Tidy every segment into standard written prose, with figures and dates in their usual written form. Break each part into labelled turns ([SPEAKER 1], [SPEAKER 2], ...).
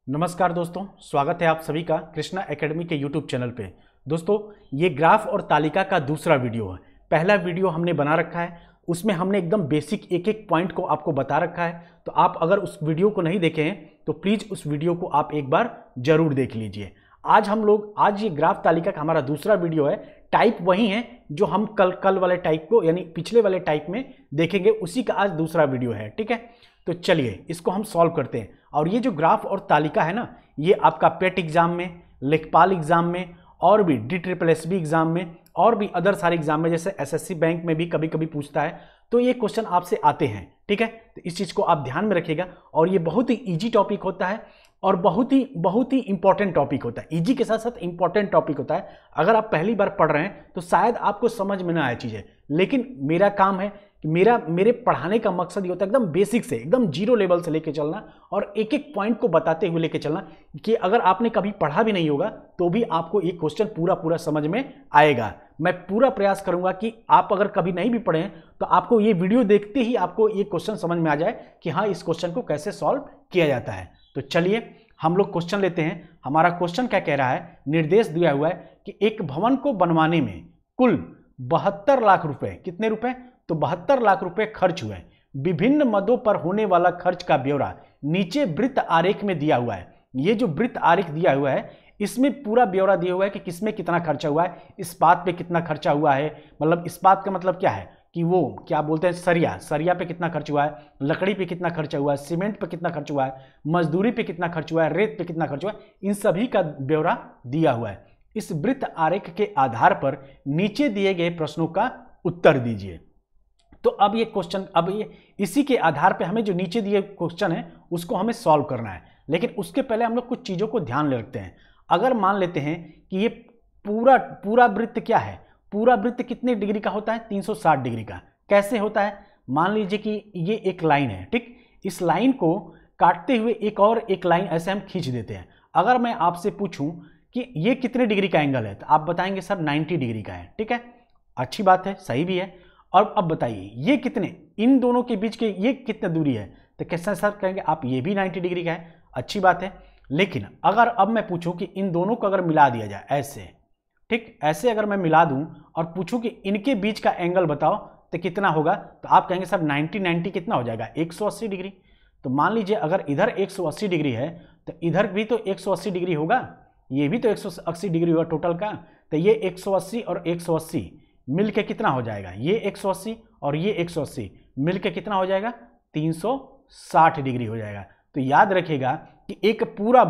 [SPEAKER 1] नमस्कार दोस्तों, स्वागत है आप सभी का कृष्णा एकेडमी के यूट्यूब चैनल पे। दोस्तों, ये ग्राफ और तालिका का दूसरा वीडियो है। पहला वीडियो हमने बना रखा है, उसमें हमने एकदम बेसिक एक एक पॉइंट को आपको बता रखा है। तो आप अगर उस वीडियो को नहीं देखे हैं तो प्लीज़ उस वीडियो को आप एक बार जरूर देख लीजिए। आज ये ग्राफ तालिका का हमारा दूसरा वीडियो है। टाइप वही है जो हम कल वाले टाइप को यानी पिछले वाले टाइप में देखेंगे, उसी का आज दूसरा वीडियो है। ठीक है, तो चलिए इसको हम सॉल्व करते हैं। और ये जो ग्राफ और तालिका है ना, ये आपका पेट एग्जाम में, लेखपाल एग्जाम में और भी DSSB एग्जाम में और भी अदर सारे एग्जाम में, जैसे SSC बैंक में भी कभी कभी पूछता है, तो ये क्वेश्चन आपसे आते हैं। ठीक है, तो इस चीज़ को आप ध्यान में रखिएगा। और ये बहुत ही ईजी टॉपिक होता है और बहुत ही इंपॉर्टेंट टॉपिक होता है। ईजी के साथ साथ इंपॉर्टेंट टॉपिक होता है। अगर आप पहली बार पढ़ रहे हैं तो शायद आपको समझ में ना आए चीज़ें, लेकिन मेरा काम है कि मेरे पढ़ाने का मकसद ये होता है एकदम बेसिक से, एकदम जीरो लेवल से लेके चलना और एक एक पॉइंट को बताते हुए लेके चलना, कि अगर आपने कभी पढ़ा भी नहीं होगा तो भी आपको ये क्वेश्चन पूरा समझ में आएगा। मैं पूरा प्रयास करूंगा कि आप अगर कभी नहीं भी पढ़े हैं तो आपको ये वीडियो देखते ही आपको ये क्वेश्चन समझ में आ जाए कि हाँ, इस क्वेश्चन को कैसे सॉल्व किया जाता है। तो चलिए हम लोग क्वेश्चन लेते हैं। हमारा क्वेश्चन क्या कह रहा है, निर्देश दिया हुआ है कि एक भवन को बनवाने में कुल 72 लाख रुपए, कितने रुपए, तो 72 लाख रुपए खर्च हुए। विभिन्न मदों पर होने वाला खर्च का ब्यौरा नीचे वृत्त आरेख में दिया हुआ है। ये जो वृत्त आरेख दिया हुआ है इसमें पूरा ब्यौरा दिया हुआ है कि किसमें कितना खर्चा हुआ है, इस्पात पे कितना खर्चा हुआ है, मतलब इस्पात का मतलब क्या है कि वो क्या बोलते हैं, सरिया पे कितना खर्च हुआ है, लकड़ी पे कितना खर्च हुआ है, सीमेंट पे कितना खर्च हुआ है, मजदूरी पे कितना खर्च हुआ है, रेत पे कितना खर्च हुआ है, इन सभी का ब्यौरा दिया हुआ है। इस वृत्त आरेख के आधार पर नीचे दिए गए प्रश्नों का उत्तर दीजिए। तो अब ये क्वेश्चन, इसी के आधार पर हमें जो नीचे दिए क्वेश्चन है उसको हमें सॉल्व करना है। लेकिन उसके पहले हम लोग कुछ चीज़ों को ध्यान में रखते हैं। अगर मान लेते हैं कि ये पूरा वृत्त क्या है, पूरा वृत्त कितने डिग्री का होता है, 360 डिग्री का। कैसे होता है, मान लीजिए कि ये एक लाइन है, ठीक, इस लाइन को काटते हुए एक लाइन ऐसे हम खींच देते हैं। अगर मैं आपसे पूछूं कि ये कितने डिग्री का एंगल है, तो आप बताएंगे सर 90 डिग्री का है। ठीक है, अच्छी बात है, सही भी है। और अब बताइए ये कितने, इन दोनों के बीच के ये कितने दूरी है, तो कैसे सर कहेंगे आप, ये भी 90 डिग्री का है, अच्छी बात है। लेकिन अगर अब मैं पूछूं कि इन दोनों को अगर मिला दिया जाए ऐसे, ठीक, ऐसे अगर मैं मिला दूं और पूछूं कि इनके बीच का एंगल बताओ तो कितना होगा, तो आप कहेंगे सर 90 कितना हो जाएगा, 180 डिग्री। तो मान लीजिए अगर इधर 180 डिग्री है तो इधर भी तो 180 डिग्री होगा, ये भी तो 180 डिग्री होगा टोटल का। तो ये 180 और 180 मिलके कितना हो जाएगा, ये 180 और ये 180 मिलके कितना हो जाएगा, 360 डिग्री हो जाएगा। तो याद रखिएगा कि एक पूरा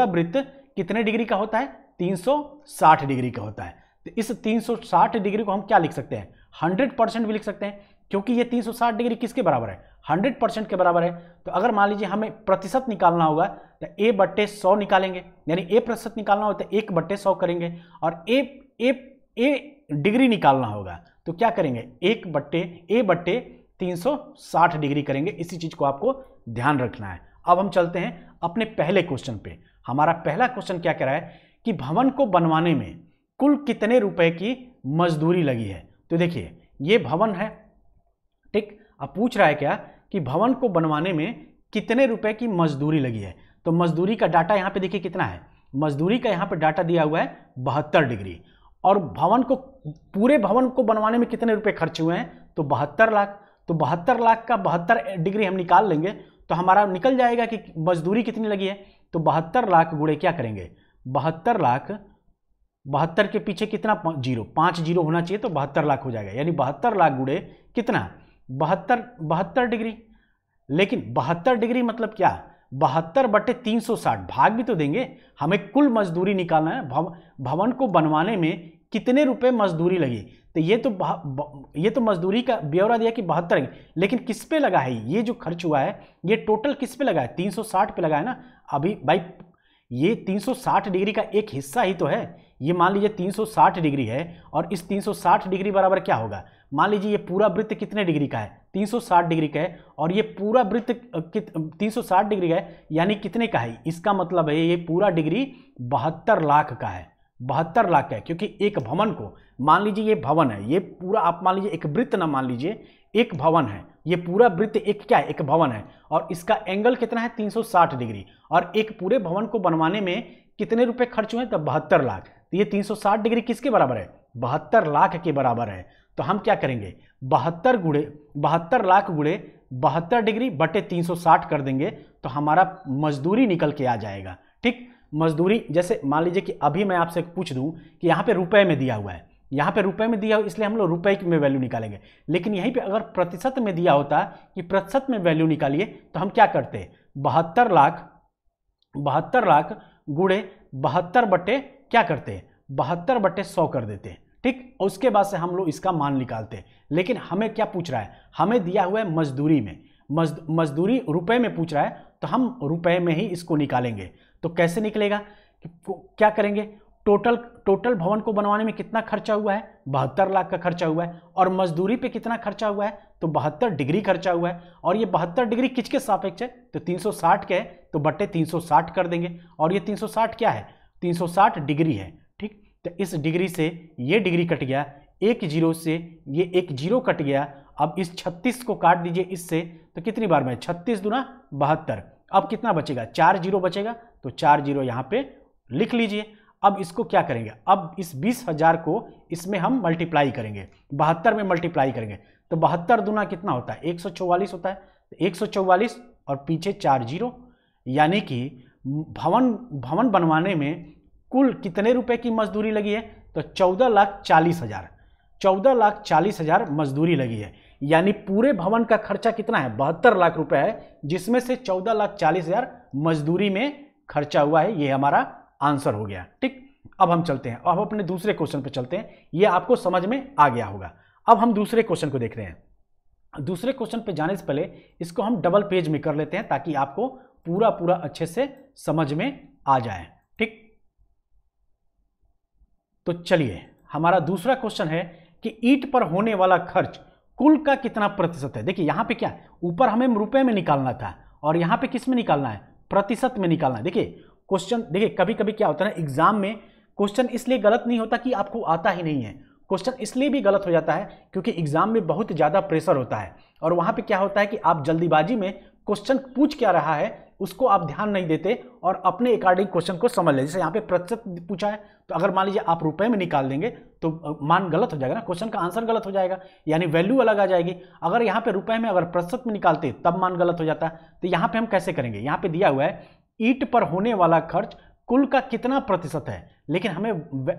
[SPEAKER 1] वृत्त कितने डिग्री का होता है, 360 डिग्री का होता है। तो इस 360 डिग्री को हम क्या लिख सकते हैं, 100% भी लिख सकते हैं, क्योंकि ये 360 डिग्री किसके बराबर है, 100% के बराबर है। तो अगर मान लीजिए हमें प्रतिशत निकालना होगा तो a/100 निकालेंगे, यानी a प्रतिशत निकालना होगा तो 1/100 करेंगे, और a डिग्री निकालना होगा तो क्या करेंगे, a/360 डिग्री करेंगे। इसी चीज को आपको ध्यान रखना है। अब हम चलते हैं अपने पहले क्वेश्चन पे। हमारा पहला क्वेश्चन क्या कह रहा है कि भवन को बनवाने में कुल कितने रुपए की मजदूरी लगी है। तो देखिए ये भवन है, ठीक, अब पूछ रहा है क्या कि भवन को बनवाने में कितने रुपए की मजदूरी लगी है। तो मजदूरी का डाटा यहाँ पे देखिए कितना है, मजदूरी का यहाँ पे डाटा दिया हुआ है 72 डिग्री, और पूरे भवन को बनवाने में कितने रुपए खर्च हुए हैं, तो 72 लाख। तो 72 लाख का 72 डिग्री हम निकाल लेंगे तो हमारा निकल जाएगा कि मजदूरी कितनी लगी है। तो 72 लाख गुणे क्या करेंगे, 72 लाख, 72 के पीछे कितना जीरो, 5 जीरो होना चाहिए, तो 72 लाख हो जाएगा, यानी 72 लाख गुणे कितना, 72 डिग्री। लेकिन 72 डिग्री मतलब क्या, 72/360, भाग भी तो देंगे, हमें कुल मजदूरी निकालना है। भवन को बनवाने में कितने रुपए मजदूरी लगी, तो ये तो मजदूरी का ब्यौरा दिया कि 72, लेकिन किस पे लगा है, ये जो खर्च हुआ है ये टोटल किस पे लगा है, 360 पे लगा है ना। अभी भाई ये 360 डिग्री का एक हिस्सा ही तो है। ये मान लीजिए 360 डिग्री है और इस 360 डिग्री बराबर क्या होगा, मान लीजिए ये पूरा वृत्त कितने डिग्री का है, 360 डिग्री का है, और ये पूरा वृत्त 360 डिग्री का है, यानी कितने का है, इसका मतलब है ये पूरा डिग्री 72 लाख का है, 72 लाख का है। क्योंकि एक भवन को, मान लीजिए ये भवन है, ये पूरा आप मान लीजिए एक वृत्त ना मान लीजिए, एक भवन है, ये पूरा वृत्त एक क्या है, एक भवन है, और इसका एंगल कितना है 360 डिग्री, और एक पूरे भवन को बनवाने में कितने रुपए खर्च हुए, तो 72 लाख। तो ये 360 डिग्री किसके बराबर है, 72 लाख के बराबर है। तो हम क्या करेंगे, 72 लाख गुणे 72 डिग्री बटे 360 कर देंगे, तो हमारा मजदूरी निकल के आ जाएगा। ठीक, मजदूरी जैसे मान लीजिए कि अभी मैं आपसे पूछ दूं कि यहाँ पे रुपए में दिया हुआ है, यहाँ पे रुपए में दिया हो इसलिए हम लोग रुपए में वैल्यू निकालेंगे, लेकिन यहीं पे अगर प्रतिशत में दिया होता कि प्रतिशत में वैल्यू निकालिए तो हम क्या करते, 72 लाख गुणे 72 बटे क्या करते, 72 बटे 100 कर देते। ठीक, उसके बाद से हम लोग इसका मान निकालते। लेकिन हमें क्या पूछ रहा है, हमें दिया हुआ है मजदूरी में, मजदूरी रुपए में पूछ रहा है, तो हम रुपए में ही इसको निकालेंगे। तो कैसे निकलेगा, क्या करेंगे, टोटल भवन को बनवाने में कितना खर्चा हुआ है, 72 लाख का खर्चा हुआ है, और मजदूरी पे कितना खर्चा हुआ है, तो 72 डिग्री खर्चा हुआ है, और ये 72 डिग्री किसके सापेक्ष है, तो 360 के है, तो बट्टे 360 कर देंगे, और ये 360 क्या है, 360 डिग्री है। ठीक, तो इस डिग्री से ये डिग्री कट गया, एक जीरो से ये एक जीरो कट गया। अब इस 36 को काट दीजिए इससे, तो कितनी बार में 36 दूना 72, अब कितना बचेगा, 4 जीरो बचेगा, तो 4 जीरो यहाँ पे लिख लीजिए। अब इसको क्या करेंगे, अब इस 20,000 को इसमें हम मल्टीप्लाई करेंगे, 72 में मल्टीप्लाई करेंगे, तो 72 दूना कितना होता है, 144 होता है, 144 और पीछे 4 जीरो, यानी कि भवन बनवाने में कुल कितने रुपए की मजदूरी लगी है, तो 14,40,000 मजदूरी लगी है। यानी पूरे भवन का खर्चा कितना है, 72 लाख रुपए है, जिसमें से 14,40,000 मजदूरी में खर्चा हुआ है। ये हमारा आंसर हो गया। ठीक, अब हम चलते हैं, अब अपने दूसरे क्वेश्चन पे चलते हैं, ये आपको समझ में आ गया होगा। अब हम दूसरे क्वेश्चन को देख रहे हैं। दूसरे क्वेश्चन पे जाने से पहले इसको हम डबल पेज में कर लेते हैं, ताकि आपको पूरा अच्छे से समझ में आ जाए। ठीक, तो चलिए, हमारा दूसरा क्वेश्चन है कि ईंट पर होने वाला खर्च कुल का कितना प्रतिशत है। देखिए यहाँ पे क्या, ऊपर हमें रुपए में निकालना था, और यहाँ पे किस में निकालना है, प्रतिशत में निकालना है। देखिए क्वेश्चन, देखिए कभी कभी क्या होता है ना, एग्जाम में क्वेश्चन इसलिए गलत नहीं होता कि आपको आता ही नहीं है, क्वेश्चन इसलिए भी गलत हो जाता है क्योंकि एग्जाम में बहुत ज़्यादा प्रेशर होता है, और वहाँ पे क्या होता है कि आप जल्दीबाजी में क्वेश्चन पूछ क्या रहा है उसको आप ध्यान नहीं देते और अपने अकॉर्डिंग क्वेश्चन को समझ ले। जैसे यहाँ पे प्रतिशत पूछा है, तो अगर मान लीजिए आप रुपए में निकाल देंगे तो मान गलत हो जाएगा ना, क्वेश्चन का आंसर गलत हो जाएगा, यानी वैल्यू अलग आ जाएगी। अगर यहाँ पे रुपए में अगर प्रतिशत में निकालते तब मान गलत हो जाता। तो यहाँ पे हम कैसे करेंगे, यहाँ पे दिया हुआ है ईंट पर होने वाला खर्च कुल का कितना प्रतिशत है, लेकिन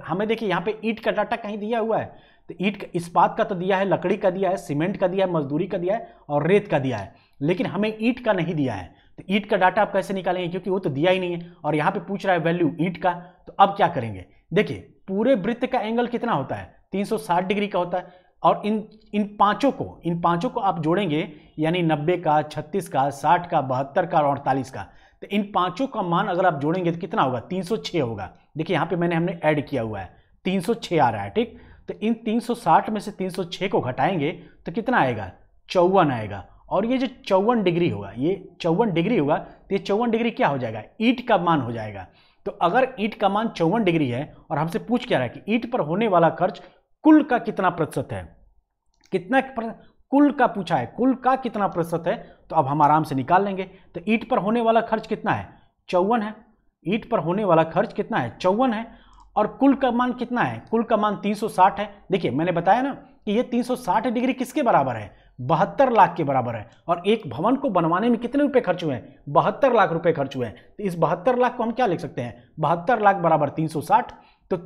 [SPEAKER 1] हमें देखिए यहाँ पे ईंट का डाटा कहीं दिया हुआ है, तो ईंट इस्पात का तो दिया है, लकड़ी का दिया है, सीमेंट का दिया है, मजदूरी का दिया है और रेत का दिया है, लेकिन हमें ईंट का नहीं दिया है। तो ईंट का डाटा आप कैसे निकालेंगे, क्योंकि वो तो दिया ही नहीं है, और यहाँ पे पूछ रहा है वैल्यू ईंट का। तो अब क्या करेंगे, देखिए पूरे वृत्त का एंगल कितना होता है, 360 डिग्री का होता है, और इन पांचों को आप जोड़ेंगे, यानी 90 का, 36 का, 60 का, 72 का और 48 का। तो इन पांचों का मान अगर आप जोड़ेंगे तो कितना होगा, 306 होगा। देखिए यहाँ पे हमने ऐड किया हुआ है, 306 आ रहा है। ठीक, तो इन 360 में से 306 को घटाएंगे तो कितना आएगा, 54 आएगा, और ये जो 54 डिग्री होगा, ये 54 डिग्री होगा, तो ये 54 डिग्री क्या हो जाएगा, ईंट का मान हो जाएगा। तो अगर ईंट का मान 54 डिग्री है और हमसे पूछ क्या रहा है कि ईंट पर होने वाला खर्च कुल का कितना प्रतिशत है, कितना कुल का पूछा है, कुल का कितना प्रतिशत है, तो अब हम आराम से निकाल लेंगे। तो ईंट पर होने वाला खर्च कितना है, 54 है, ईंट पर होने वाला खर्च कितना है, 54 है, और कुल का मान कितना है, कुल का मान 360 है। देखिए मैंने बताया ना कि ये 360 डिग्री किसके बराबर है, 72 लाख के बराबर है, और एक भवन को बनवाने में कितने रुपए खर्च हुए हैं, 72 लाख रुपए खर्च हुए हैं। तो इस 72 लाख को हम क्या लिख सकते हैं, 72 लाख बराबर 360। तो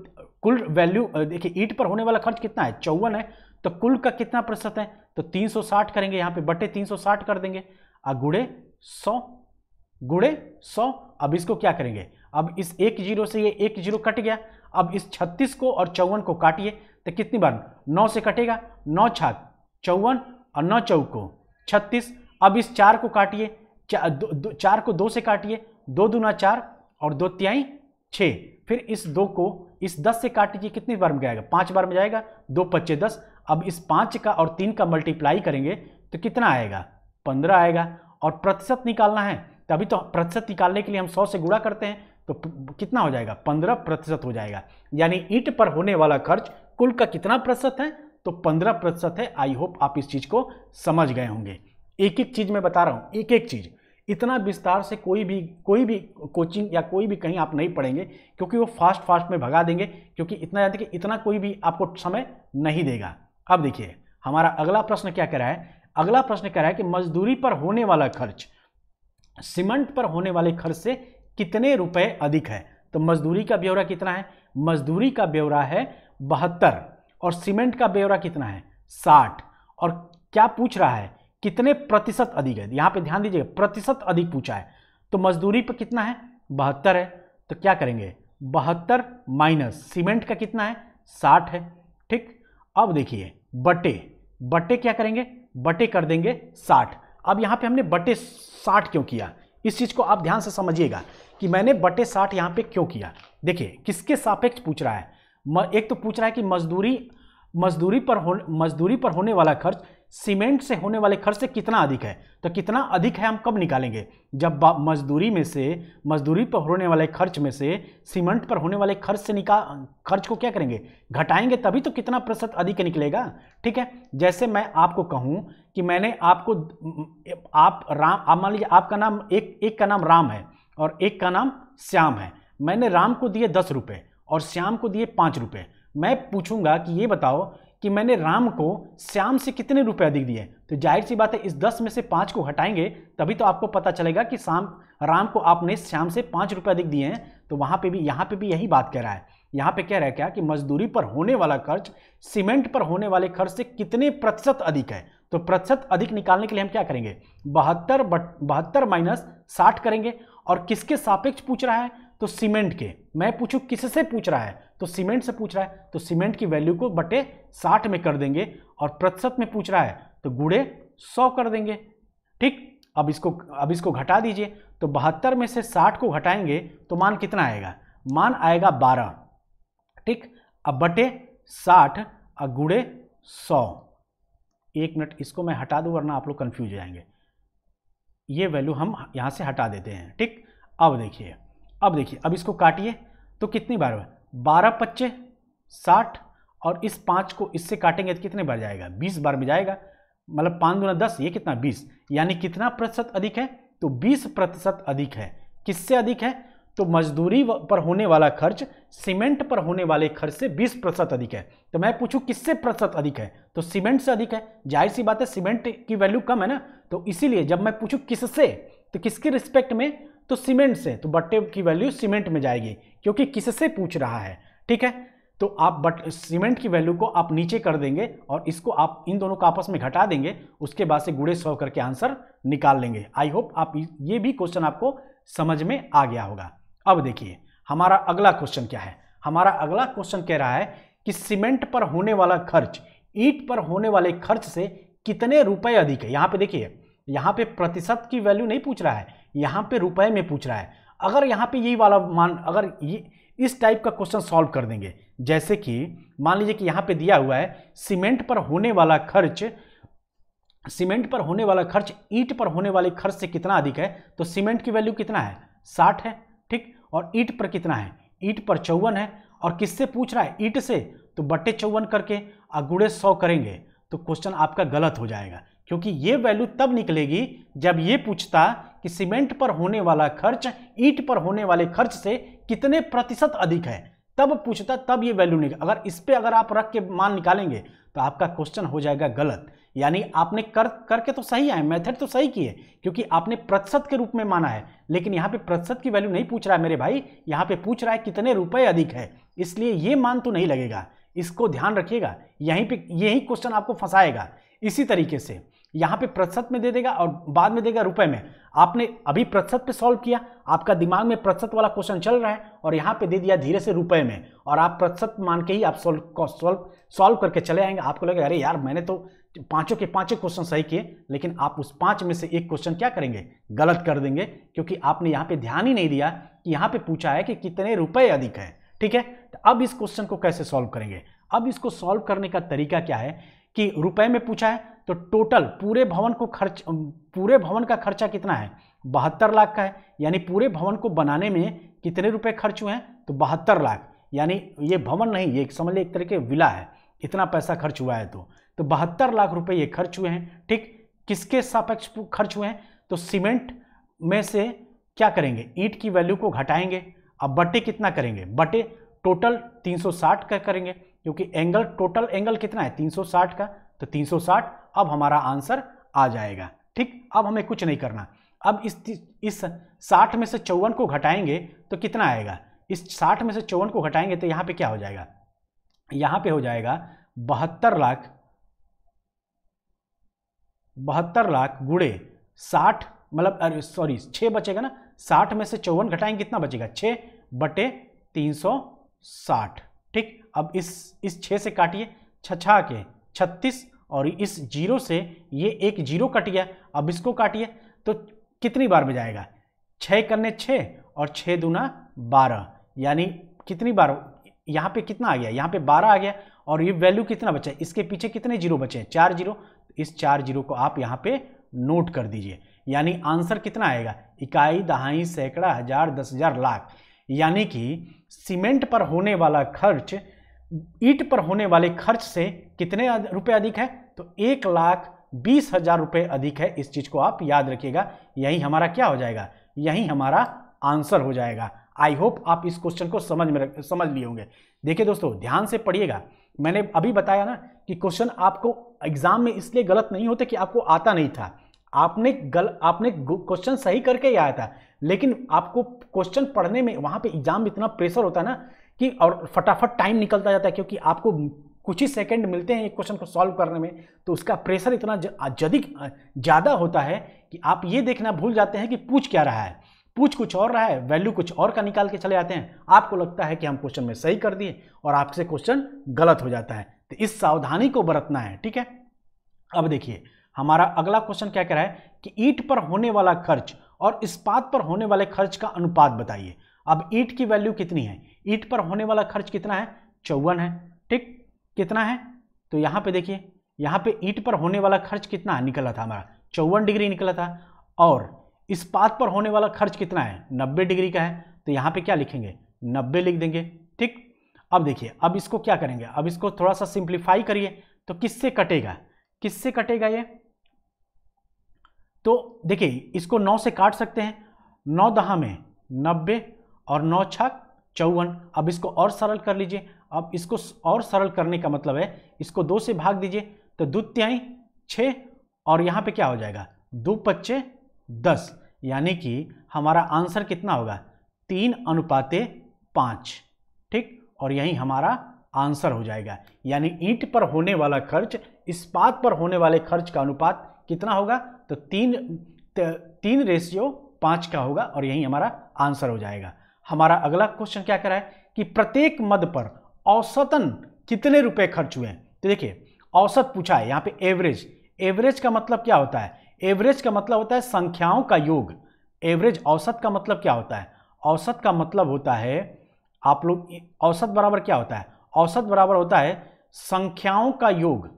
[SPEAKER 1] कुल वैल्यू देखिए ईंट पर होने वाला खर्च कितना है, 54 है, तो कुल का कितना प्रतिशत है, तो 360 करेंगे, यहाँ पे बटे 360 कर देंगे, गुणे 100। अब इसको क्या करेंगे, अब इस एक जीरो से ये एक जीरो कट गया, अब इस 36 को और 54 को काटिए, तो कितनी बार 9 से कटेगा, 9 छाक 54 और 9 चौको 36। अब इस 4 को काटिए, 4 को 2 से काटिए, 2 दूना 4 और 2 तिहाई 6, फिर इस 2 को इस 10 से काटिए, कितनी बार में जाएगा, 5 बार में जाएगा, 2 पच्चे 10। अब इस 5 का और 3 का मल्टीप्लाई करेंगे तो कितना आएगा, 15 आएगा, और प्रतिशत निकालना है, तभी तो प्रतिशत निकालने के लिए हम 100 से गुणा करते हैं, तो कितना हो जाएगा, 15% हो जाएगा। यानी ईंट पर होने वाला खर्च कुल का कितना प्रतिशत है, तो 15% है। आई होप आप इस चीज को समझ गए होंगे। एक एक चीज मैं बता रहा हूं, एक एक चीज। इतना विस्तार से कोई भी कोचिंग या कोई भी कहीं आप नहीं पढ़ेंगे, क्योंकि वो फास्ट में भगा देंगे, क्योंकि इतना याद है कि इतना कोई भी आपको समय नहीं देगा। अब देखिए हमारा अगला प्रश्न क्या कह रहा है। अगला प्रश्न कह रहा है कि मजदूरी पर होने वाला खर्च सीमेंट पर होने वाले खर्च से कितने रुपए अधिक है। तो मजदूरी का ब्यौरा कितना है, मजदूरी का ब्यौरा है 72 और सीमेंट का ब्यौरा कितना है 60। और क्या पूछ रहा है, कितने प्रतिशत अधिक है। यहां पे ध्यान दीजिएगा, प्रतिशत अधिक पूछा है। तो मजदूरी पर कितना है 72 है, तो क्या करेंगे 72 माइनस सीमेंट का कितना है 60 है। ठीक, अब देखिए बटे क्या करेंगे, बटे कर देंगे 60। अब यहां पे हमने बटे 60 क्यों किया, इस चीज को आप ध्यान से समझिएगा कि मैंने बटे 60 यहां पे क्यों किया। देखिए किसके सापेक्ष पूछ रहा है, एक तो पूछ रहा है कि मजदूरी पर होने वाला खर्च सीमेंट से होने वाले खर्च से कितना अधिक है। तो कितना अधिक है हम कब निकालेंगे, जब मजदूरी पर होने वाले खर्च में से सीमेंट पर होने वाले खर्च से खर्च को क्या करेंगे, घटाएंगे, तभी तो कितना प्रतिशत अधिक निकलेगा। ठीक है, जैसे मैं आपको कहूं कि मैंने आपको मान लीजिए आपका नाम एक का नाम राम है और एक का नाम श्याम है। मैंने राम को दिए 10 रुपए और श्याम को दिए 5 रुपए। मैं पूछूंगा कि ये बताओ कि मैंने राम को श्याम से कितने रुपए अधिक दिए। तो जाहिर सी बात है इस 10 में से 5 को हटाएंगे तभी तो आपको पता चलेगा कि राम को आपने श्याम से 5 रुपए अधिक दिए हैं। तो यहाँ पे भी यही बात कह रहा है। यहाँ पे कह रहा है क्या कि मजदूरी पर होने वाला खर्च सीमेंट पर होने वाले खर्च से कितने प्रतिशत अधिक है। तो प्रतिशत अधिक निकालने के लिए हम क्या करेंगे, 72 माइनस 60 करेंगे। और किसके सापेक्ष पूछ रहा है, तो सीमेंट के। मैं पूछूं किससे पूछ रहा है, तो सीमेंट से पूछ रहा है, तो सीमेंट की वैल्यू को बटे 60 में कर देंगे। और प्रतिशत में पूछ रहा है तो गुणे 100 कर देंगे। ठीक, अब इसको घटा दीजिए। तो 72 में से 60 को घटाएंगे तो मान कितना आएगा, मान आएगा 12। ठीक, अब बटे 60 और गुणे 100। एक मिनट इसको मैं हटा दूं वरना आप लोग कंफ्यूज हो जाएंगे। ये वैल्यू हम यहां से हटा देते हैं। ठीक, अब देखिए अब इसको काटिए तो कितनी बार हुआ, 12 पच्चे 60 और इस 5 को इससे काटेंगे तो कितने बार जाएगा, 20 बार में जाएगा। मतलब 5 दूना 10, ये कितना 20। यानी कितना प्रतिशत अधिक है, तो 20% अधिक है। किससे अधिक है, तो मजदूरी पर होने वाला खर्च सीमेंट पर होने वाले खर्च से 20% अधिक है। तो मैं पूछूं किससे प्रतिशत अधिक है, तो सीमेंट से अधिक है। जाहिर सी बात है सीमेंट की वैल्यू कम है ना, तो इसीलिए जब मैं पूछूं किससे, तो किसके रिस्पेक्ट में, तो सीमेंट से, तो बट्टे की वैल्यू सीमेंट में जाएगी क्योंकि किससे पूछ रहा है। ठीक है, तो आप सीमेंट की वैल्यू को आप नीचे कर देंगे और इसको आप इन दोनों को आपस में घटा देंगे, उसके बाद से गुणे 100 करके आंसर निकाल लेंगे। आई होप आप ये भी क्वेश्चन आपको समझ में आ गया होगा। अब देखिए हमारा अगला क्वेश्चन क्या है। हमारा अगला क्वेश्चन कह रहा है कि सीमेंट पर होने वाला खर्च ईंट पर होने वाले खर्च से कितने रुपए अधिक है। यहां पे देखिए, यहां पे प्रतिशत की वैल्यू नहीं पूछ रहा है, यहां पे रुपए में पूछ रहा है। अगर यहां पे यही वाला मान, अगर ये इस टाइप का क्वेश्चन सॉल्व कर देंगे, जैसे कि मान लीजिए कि यहां पे दिया हुआ है सीमेंट पर होने वाला खर्च ईंट पर होने वाले खर्च से कितना अधिक है। तो सीमेंट की वैल्यू कितना है 60 है। ठीक, और ईंट पर कितना है, ईंट पर 54 है। और किससे पूछ रहा है, ईंट से, तो बटे 54 करके गुणे 100 करेंगे तो क्वेश्चन आपका गलत हो जाएगा, क्योंकि ये वैल्यू तब निकलेगी जब ये पूछता कि सीमेंट पर होने वाला खर्च ईंट पर होने वाले खर्च से कितने प्रतिशत अधिक है, तब पूछता, तब ये वैल्यू निकल। अगर इस पे अगर आप रख के मान निकालेंगे तो आपका क्वेश्चन हो जाएगा गलत। यानी आपने करके तो सही आए, मेथड तो सही किए, क्योंकि आपने प्रतिशत के रूप में माना है, लेकिन यहाँ पे प्रतिशत की वैल्यू नहीं पूछ रहा है मेरे भाई, यहाँ पे पूछ रहा है कितने रुपए अधिक है, इसलिए ये मान तो नहीं लगेगा। इसको ध्यान रखिएगा, यही क्वेश्चन आपको फंसाएगा। इसी तरीके से यहाँ पे प्रतिशत में दे देगा और बाद में देगा रुपए में। आपने अभी प्रतिशत पे सॉल्व किया, आपका दिमाग में प्रतिशत वाला क्वेश्चन चल रहा है, और यहाँ पे दे दिया धीरे से रुपए में, और आप प्रतिशत मान के ही आप सॉल्व करके चले आएंगे। आपको लगेगा अरे यार मैंने तो पांचों के पांचों क्वेश्चन सही किए, लेकिन आप उस 5 में से एक क्वेश्चन क्या करेंगे, गलत कर देंगे, क्योंकि आपने यहाँ पे ध्यान ही नहीं दिया कि यहाँ पे पूछा है कि कितने रुपए अधिक है। ठीक है, तो अब इस क्वेश्चन को कैसे सॉल्व करेंगे। अब इसको सॉल्व करने का तरीका क्या है कि रुपए में पूछा है तो टोटल पूरे भवन का खर्चा कितना है, 72 लाख का है। यानी पूरे भवन को बनाने में कितने रुपए खर्च हुए हैं, तो 72 लाख। यानी ये भवन नहीं, ये समझ लीजिए एक तरह के विला है, इतना पैसा खर्च हुआ है तो 72 लाख रुपए ये खर्च हुए हैं। ठीक, किसके सापेक्ष खर्च हुए हैं? तो सीमेंट में से क्या करेंगे, ईंट की वैल्यू को घटाएंगे। अब बटे कितना करेंगे, बटे टोटल 360 का करेंगे, क्योंकि एंगल, टोटल एंगल कितना है 360 का, तो 360 अब हमारा आंसर आ जाएगा। ठीक, अब हमें कुछ नहीं करना। अब इस 60 में से 54 को घटाएंगे तो कितना आएगा, इस 60 में से 54 को घटाएंगे तो यहाँ पे क्या हो जाएगा, यहाँ पे हो जाएगा 72 लाख गुणे 60, मतलब अरे सॉरी 6 बचेगा ना, 60 में से 54 घटाएंगे कितना बचेगा, 6 बटे 360। ठीक, अब इस 6 से काटिए, 6 के 36, और इस 0 से ये एक 0 कट गया। अब इसको काटिए तो कितनी बार में जाएगा, 6 करने 6 और 6 दूना 12, यानी कितनी बार, यहाँ पे कितना आ गया, यहाँ पे 12 आ गया, और ये वैल्यू कितना बचा, इसके पीछे कितने जीरो बचे, 4 जीरो। इस 4 जीरो को आप यहाँ पे नोट कर दीजिए, यानी आंसर कितना आएगा, इकाई, दहाई, सैकड़ा, हजार, 10,000, लाख। यानी कि सीमेंट पर होने वाला खर्च ईंट पर होने वाले खर्च से कितने रुपए अधिक है, तो 1,20,000 रुपए अधिक है। इस चीज को आप याद रखिएगा, यही हमारा क्या हो जाएगा, यही हमारा आंसर हो जाएगा। आई होप आप इस क्वेश्चन को समझ लिए होंगे। देखिए दोस्तों, ध्यान से पढ़िएगा, मैंने अभी बताया ना कि क्वेश्चन आपको एग्जाम में इसलिए गलत नहीं होते कि आपको आता नहीं था, आपने क्वेश्चन सही करके ही आया था, लेकिन आपको क्वेश्चन पढ़ने में वहां पे एग्जाम में इतना प्रेशर होता है ना कि, और फटाफट टाइम निकलता जाता है, क्योंकि आपको कुछ ही सेकंड मिलते हैं एक क्वेश्चन को सॉल्व करने में, तो उसका प्रेशर इतना ज़्यादा होता है कि आप ये देखना भूल जाते हैं कि पूछ क्या रहा है, पूछ कुछ और रहा है, वैल्यू कुछ और का निकाल के चले जाते हैं। आपको लगता है कि हम क्वेश्चन में सही कर दिए और आपसे क्वेश्चन गलत हो जाता है, तो इस सावधानी को बरतना है। ठीक है, अब देखिए हमारा अगला क्वेश्चन क्या कह रहा है कि ईंट पर होने वाला खर्च और इस्पात पर होने वाले खर्च का अनुपात बताइए। अब ईंट की वैल्यू कितनी है, ईंट पर होने वाला खर्च कितना है, 54 है। ठीक, कितना है, तो यहाँ पे देखिए, यहाँ पे ईंट पर होने वाला खर्च कितना निकला था हमारा, 54 डिग्री निकला था, और इस्पात पर होने वाला खर्च कितना है, 90 डिग्री का है, तो यहाँ पे क्या लिखेंगे, 90 लिख देंगे। ठीक, अब देखिए, अब इसको क्या करेंगे, अब इसको थोड़ा सा सिंप्लीफाई करिए, तो किससे कटेगा, किससे कटेगा ये, तो देखिए इसको 9 से काट सकते हैं, 9 दहा में 90 और 9 छक 54। अब इसको और सरल कर लीजिए, अब इसको और सरल करने का मतलब है इसको 2 से भाग दीजिए, तो 2 तिहाई 6, और यहाँ पे क्या हो जाएगा, 2 पच्चे 10, यानी कि हमारा आंसर कितना होगा, 3:5। ठीक, और यही हमारा आंसर हो जाएगा, यानी ईंट पर होने वाला खर्च इस्पात पर होने वाले खर्च का अनुपात कितना होगा, तो 3:5 का होगा, और यही हमारा आंसर हो जाएगा। हमारा अगला क्वेश्चन क्या कर रहा है कि प्रत्येक मद पर औसतन कितने रुपए खर्च हुए हैं। तो देखिए औसत पूछा है, यहाँ पे एवरेज, एवरेज का मतलब क्या होता है, एवरेज का मतलब होता है संख्याओं का योग। एवरेज, औसत का मतलब क्या होता है, औसत का मतलब होता है, आप लोग औसत बराबर क्या होता है, औसत बराबर होता है संख्याओं का योग,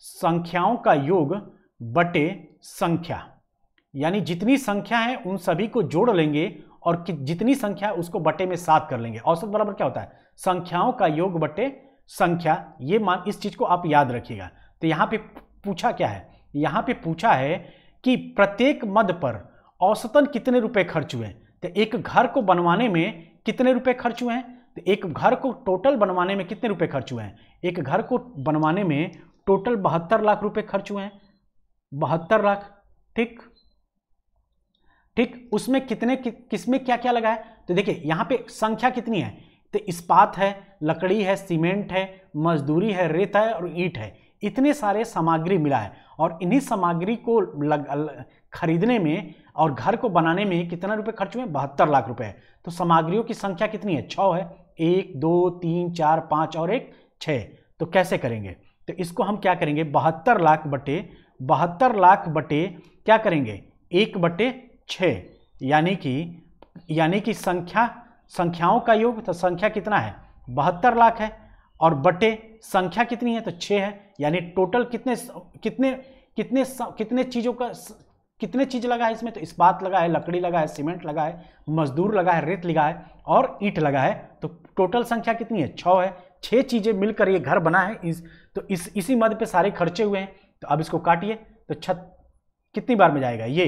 [SPEAKER 1] संख्याओं का योग बटे संख्या, यानी जितनी संख्या है उन सभी को जोड़ लेंगे और जितनी संख्या है उसको बटे में 7 कर लेंगे। औसत बराबर क्या होता है, संख्याओं का योग बटे संख्या। ये मान, इस चीज को आप याद रखिएगा। तो यहाँ पे पूछा क्या है, यहाँ पे पूछा है कि प्रत्येक मद पर औसतन कितने रुपए खर्च हुए। तो एक घर को बनवाने में कितने रुपए खर्च हुए हैं, तो एक घर को टोटल बनवाने में कितने रुपए खर्च हुए हैं, एक घर को बनवाने में टोटल 72 लाख रुपए खर्च हुए हैं, 72 लाख। ठीक ठीक, उसमें कितने किसमें क्या क्या लगा है, तो देखिए यहाँ पे संख्या कितनी है, तो इस्पात है, लकड़ी है, सीमेंट है, मजदूरी है, रेत है और ईंट है, इतने सारे सामग्री मिला है। और इन्हीं सामग्री को खरीदने में और घर को बनाने में कितना रुपए खर्च हुए, 72 लाख रुपए। तो सामग्रियों की संख्या कितनी है, 6 है, 1 2 3 4 5 और 1 6। तो कैसे करेंगे, तो इसको हम क्या करेंगे, 72 लाख बटे क्या करेंगे, 1/6, यानी कि संख्याओं का योग, तो संख्या कितना है 72 लाख है, और बटे संख्या कितनी है, तो 6 है, यानी टोटल कितने चीजों का, कितने चीज लगा है इसमें, तो इस्पात लगा है, लकड़ी लगा है, सीमेंट लगा है, मजदूर लगा है, रेत लगा है और ईंट लगा है। तो टोटल संख्या कितनी है, 6 है, 6 चीजें मिलकर ये घर बना है, इसी मद पे सारे खर्चे हुए हैं। तो अब इसको काटिए तो कितनी बार में जाएगा ये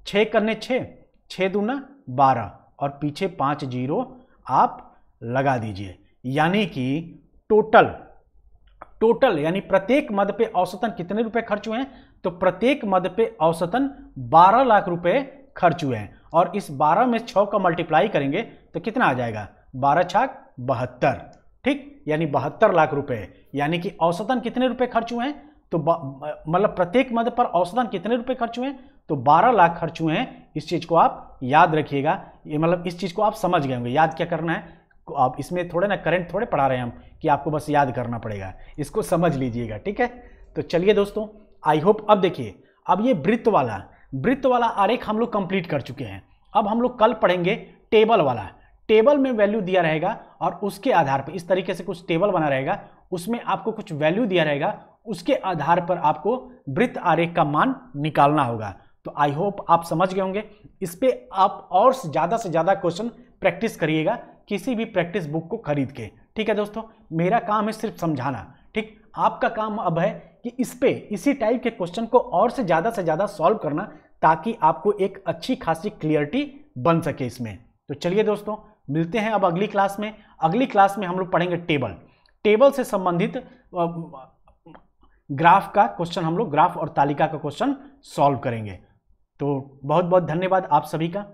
[SPEAKER 1] 6 करने 6, 6 दूना 12 और पीछे 5 जीरो आप लगा दीजिए। यानी कि टोटल यानी प्रत्येक मद पे औसतन कितने रुपए खर्च हुए हैं? तो प्रत्येक मद पे औसतन 12 लाख रुपए खर्च हुए हैं। और इस 12 में 6 का मल्टीप्लाई करेंगे तो कितना आ जाएगा? 12 छाक 72, ठीक, यानी 72 लाख रुपए। यानी कि औसतन कितने रुपए खर्च हुए हैं? तो मतलब प्रत्येक मद पर औसतन कितने रुपए खर्च हुए हैं? तो 12 लाख खर्च हुए हैं। इस चीज को आप याद रखिएगा, ये मतलब इस चीज को आप समझ गए होंगे। याद क्या करना है, आप इसमें थोड़े ना करंट थोड़े पढ़ा रहे हैं हम कि आपको बस याद करना पड़ेगा, इसको समझ लीजिएगा, ठीक है। तो चलिए दोस्तों, आई होप अब देखिए, अब ये वृत्त वाला आरेख हम लोग कंप्लीट कर चुके हैं। अब हम लोग कल पढ़ेंगे टेबल वाला। टेबल में वैल्यू दिया रहेगा और उसके आधार पर इस तरीके से कुछ टेबल बना रहेगा, उसमें आपको कुछ वैल्यू दिया रहेगा, उसके आधार पर आपको वृत्त आरेख का मान निकालना होगा। तो आई होप आप समझ गए होंगे। इस पे आप और ज्यादा से ज्यादा क्वेश्चन प्रैक्टिस करिएगा किसी भी प्रैक्टिस बुक को खरीद के, ठीक है दोस्तों। मेरा काम है सिर्फ समझाना, ठीक। आपका काम अब है कि इसी टाइप के क्वेश्चन को और से ज्यादा सॉल्व करना, ताकि आपको एक अच्छी खासी क्लियरिटी बन सके इसमें। तो चलिए दोस्तों, मिलते हैं अब अगली क्लास में। अगली क्लास में हम लोग पढ़ेंगे टेबल से संबंधित ग्राफ का क्वेश्चन, हम लोग ग्राफ और तालिका का क्वेश्चन सॉल्व करेंगे। तो बहुत बहुत धन्यवाद आप सभी का।